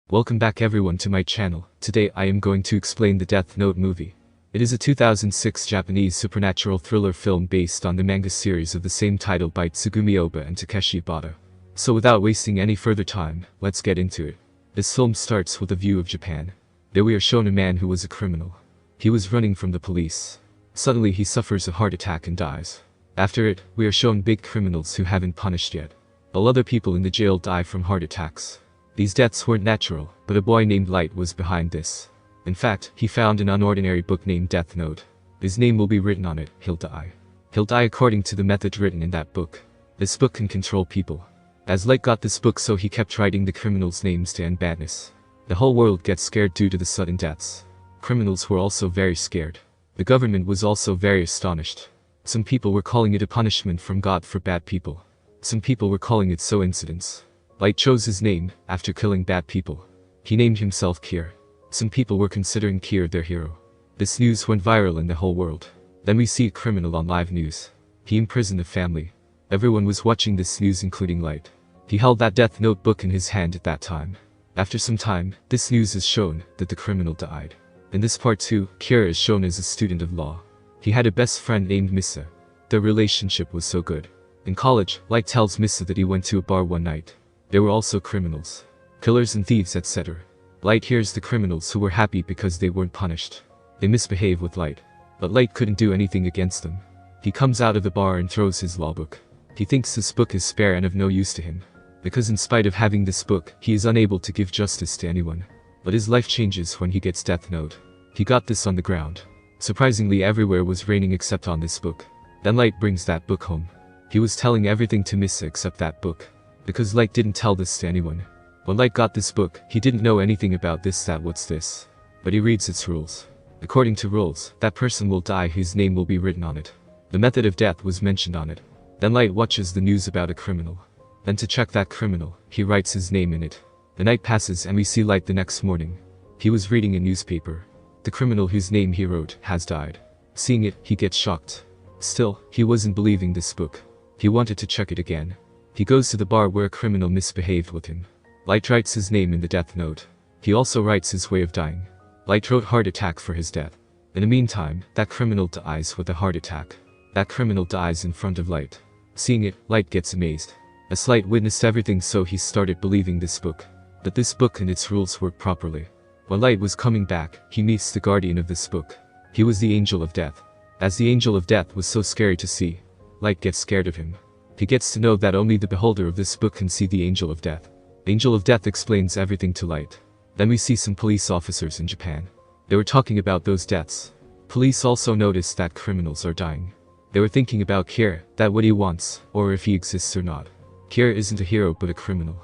Welcome back everyone to my channel. Today I am going to explain the Death Note movie. It is a 2006 Japanese supernatural thriller film based on the manga series of the same title by Tsugumi Oba and Takeshi Bata. So without wasting any further time, let's get into it. This film starts with a view of Japan. There we are shown a man who was a criminal. He was running from the police. Suddenly he suffers a heart attack and dies. After it, we are shown big criminals who haven't punished yet. All other people in the jail die from heart attacks. These deaths weren't natural, but a boy named Light was behind this. In fact, he found an unordinary book named Death Note. His name will be written on it. He'll die. He'll die according to the method written in that book. This book can control people. As Light got this book, so he kept writing the criminals' names to end badness. The whole world gets scared due to the sudden deaths. Criminals were also very scared. The government was also very astonished. Some people were calling it a punishment from God for bad people. Some people were calling it so incidents. Light chose his name after killing bad people. He named himself Kier. Some people were considering Kier their hero. This news went viral in the whole world. Then we see a criminal on live news. He imprisoned a family. Everyone was watching this news including Light. He held that Death Note book in his hand at that time. After some time, this news is shown that the criminal died. In this part 2, Kier is shown as a student of law. He had a best friend named Misa. Their relationship was so good. In college, Light tells Misa that he went to a bar one night. There were also criminals, killers and thieves, etc. Light hears the criminals who were happy because they weren't punished. They misbehave with Light, but Light couldn't do anything against them. He comes out of the bar and throws his law book. He thinks this book is spare and of no use to him, because in spite of having this book, he is unable to give justice to anyone. But his life changes when he gets Death Note. He got this on the ground. Surprisingly, everywhere was raining except on this book. Then Light brings that book home. He was telling everything to Misa except that book, because Light didn't tell this to anyone. When Light got this book, he didn't know anything about what's this. But he reads its rules. According to rules, that person will die whose name will be written on it. The method of death was mentioned on it. Then Light watches the news about a criminal. Then to check that criminal, he writes his name in it. The night passes and we see Light the next morning. He was reading a newspaper. The criminal whose name he wrote has died. Seeing it, he gets shocked. Still, he wasn't believing this book. He wanted to check it again. He goes to the bar where a criminal misbehaved with him. Light writes his name in the Death Note. He also writes his way of dying. Light wrote heart attack for his death. In the meantime, that criminal dies with a heart attack. That criminal dies in front of Light. Seeing it, Light gets amazed. As Light witnessed everything, so he started believing this book. That this book and its rules work properly. When Light was coming back, he meets the guardian of this book. He was the Angel of Death. As the Angel of Death was so scary to see, Light gets scared of him. He gets to know that only the beholder of this book can see the Angel of Death. The Angel of Death explains everything to Light. Then we see some police officers in Japan. They were talking about those deaths. Police also noticed that criminals are dying. They were thinking about Kier, that what he wants, or if he exists or not. Kier isn't a hero but a criminal.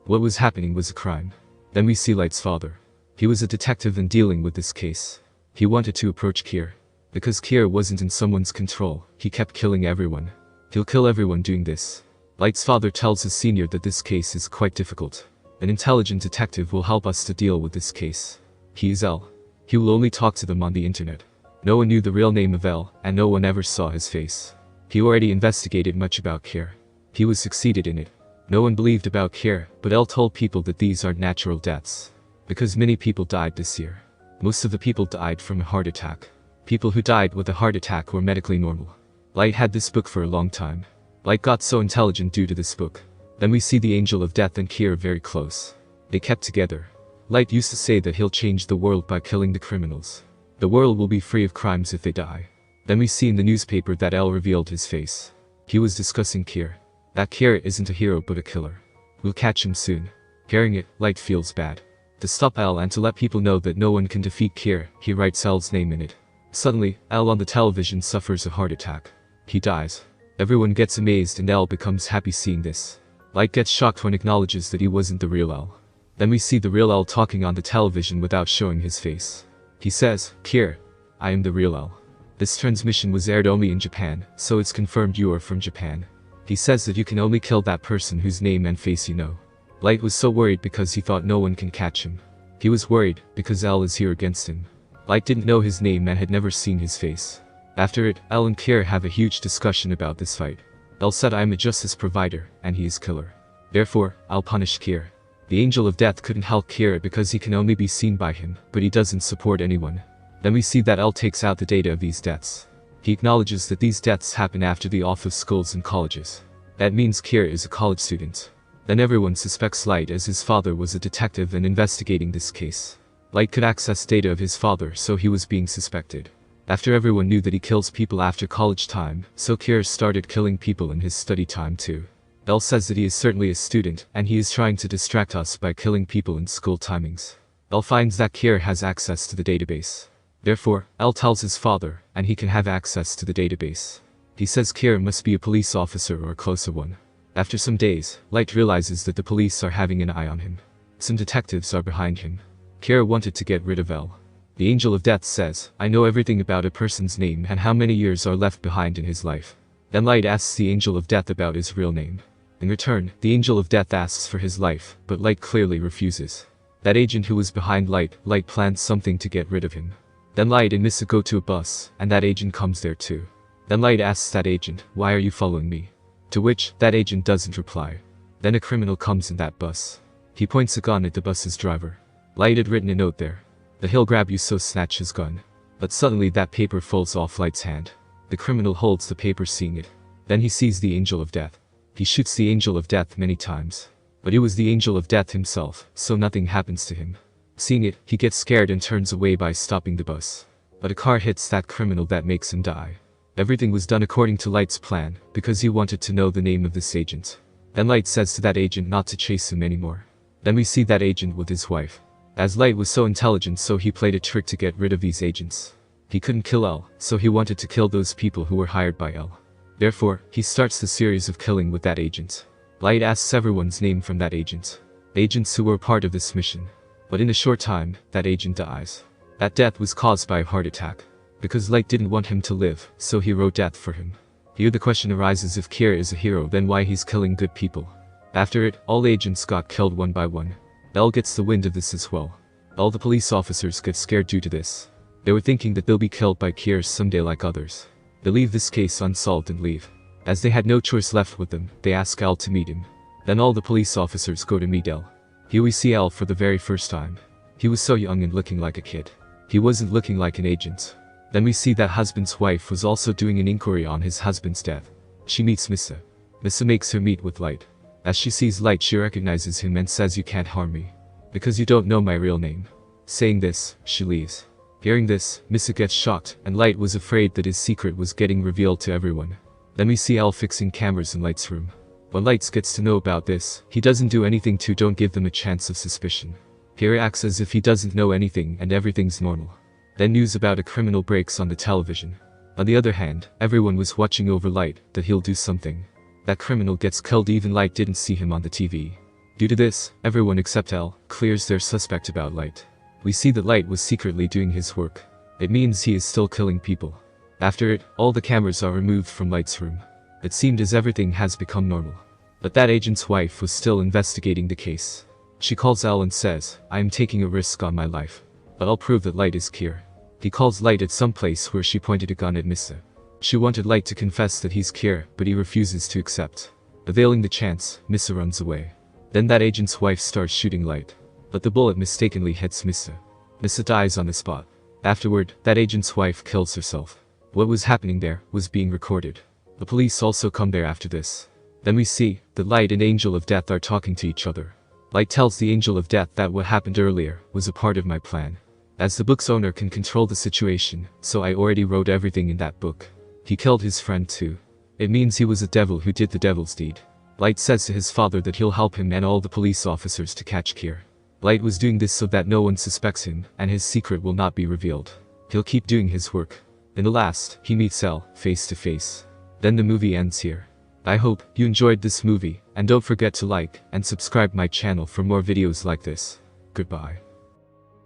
What was happening was a crime. Then we see Light's father. He was a detective and dealing with this case. He wanted to approach Kier. Because Kier wasn't in someone's control, he kept killing everyone. He'll kill everyone doing this. Light's father tells his senior that this case is quite difficult. An intelligent detective will help us to deal with this case. He is L. He will only talk to them on the internet. No one knew the real name of L, and no one ever saw his face. He already investigated much about Kier. He was succeeded in it. No one believed about Kier, but L told people that these aren't natural deaths. Because many people died this year. Most of the people died from a heart attack. People who died with a heart attack were medically normal. Light had this book for a long time. Light got so intelligent due to this book. Then we see the Angel of Death and Kier very close. They kept together. Light used to say that he'll change the world by killing the criminals. The world will be free of crimes if they die. Then we see in the newspaper that L revealed his face. He was discussing Kier. That Kier isn't a hero but a killer. We'll catch him soon. Hearing it, Light feels bad. To stop L and to let people know that no one can defeat Kier, he writes L's name in it. Suddenly, L on the television suffers a heart attack. He dies. Everyone gets amazed and L becomes happy seeing this. Light gets shocked when acknowledges that he wasn't the real L. Then we see the real L talking on the television without showing his face. He says, Kier, I am the real L. This transmission was aired only in Japan, so it's confirmed you are from Japan. He says that you can only kill that person whose name and face you know. Light was so worried because he thought no one can catch him. He was worried because L is here against him. Light didn't know his name and had never seen his face. After it, L and Kier have a huge discussion about this fight. L said I am a justice provider, and he is killer. Therefore, I'll punish Kier. The Angel of Death couldn't help Kira because he can only be seen by him, but he doesn't support anyone. Then we see that L takes out the data of these deaths. He acknowledges that these deaths happen after the off of schools and colleges. That means Kira is a college student. Then everyone suspects Light as his father was a detective and investigating this case. Light could access data of his father, so he was being suspected. After everyone knew that he kills people after college time, so Kira started killing people in his study time too. L says that he is certainly a student, and he is trying to distract us by killing people in school timings. L finds that Kira has access to the database. Therefore, L tells his father, and he can have access to the database. He says Kira must be a police officer or a closer one. After some days, Light realizes that the police are having an eye on him. Some detectives are behind him. Kira wanted to get rid of L. The Angel of Death says, I know everything about a person's name and how many years are left behind in his life. Then Light asks the Angel of Death about his real name. In return, the Angel of Death asks for his life, but Light clearly refuses. That agent who was behind Light plans something to get rid of him. Then Light and Misa go to a bus, and that agent comes there too. Then Light asks that agent, why are you following me? To which, that agent doesn't reply. Then a criminal comes in that bus. He points a gun at the bus's driver. Light had written a note there. That he'll grab you, so snatch his gun. But suddenly that paper falls off Light's hand. The criminal holds the paper, seeing it. Then he sees the Angel of Death. He shoots the Angel of Death many times. But it was the Angel of Death himself, so nothing happens to him. Seeing it, he gets scared and turns away by stopping the bus. But a car hits that criminal that makes him die. Everything was done according to Light's plan, because he wanted to know the name of this agent. Then Light says to that agent not to chase him anymore. Then we see that agent with his wife. As Light was so intelligent, so he played a trick to get rid of these agents. He couldn't kill L, so he wanted to kill those people who were hired by L. Therefore, he starts the series of killing with that agent. Light asks everyone's name from that agent. Agents who were part of this mission. But in a short time, that agent dies. That death was caused by a heart attack. Because Light didn't want him to live, so he wrote death for him. Here the question arises, if Kira is a hero, then why he's killing good people? After it, all agents got killed one by one. L gets the wind of this as well. All the police officers get scared due to this. They were thinking that they'll be killed by Kira someday like others. They leave this case unsolved and leave. As they had no choice left with them, they ask L to meet him. Then all the police officers go to meet L. Here we see L for the very first time. He was so young and looking like a kid. He wasn't looking like an agent. Then we see that husband's wife was also doing an inquiry on his husband's death. She meets Misa. Misa makes her meet with Light. As she sees Light, she recognizes him and says, you can't harm me. Because you don't know my real name. Saying this, she leaves. Hearing this, Misa gets shocked, and Light was afraid that his secret was getting revealed to everyone. Then we see L fixing cameras in Light's room. When Light gets to know about this, he doesn't do anything to don't give them a chance of suspicion. He acts as if he doesn't know anything and everything's normal. Then news about a criminal breaks on the television. On the other hand, everyone was watching over Light, that he'll do something. That criminal gets killed, even Light didn't see him on the TV. Due to this, everyone except L clears their suspect about Light. We see that Light was secretly doing his work. It means he is still killing people. After it, all the cameras are removed from Light's room. It seemed as everything has become normal. But that agent's wife was still investigating the case. She calls L and says, I am taking a risk on my life. But I'll prove that Light is Kira. He calls Light at some place where she pointed a gun at Misa. She wanted Light to confess that he's Kira, but he refuses to accept. Availing the chance, Misa runs away. Then that agent's wife starts shooting Light. But the bullet mistakenly hits Misa. Misa dies on the spot. Afterward, that agent's wife kills herself. What was happening there was being recorded. The police also come there after this. Then we see that Light and Angel of Death are talking to each other. Light tells the Angel of Death that what happened earlier was a part of my plan. As the book's owner can control the situation, so I already wrote everything in that book. He killed his friend too. It means he was a devil who did the devil's deed. Light says to his father that he'll help him and all the police officers to catch Kira. Light was doing this so that no one suspects him, and his secret will not be revealed. He'll keep doing his work. In the last, he meets L, face to face. Then the movie ends here. I hope you enjoyed this movie, and don't forget to like and subscribe my channel for more videos like this. Goodbye.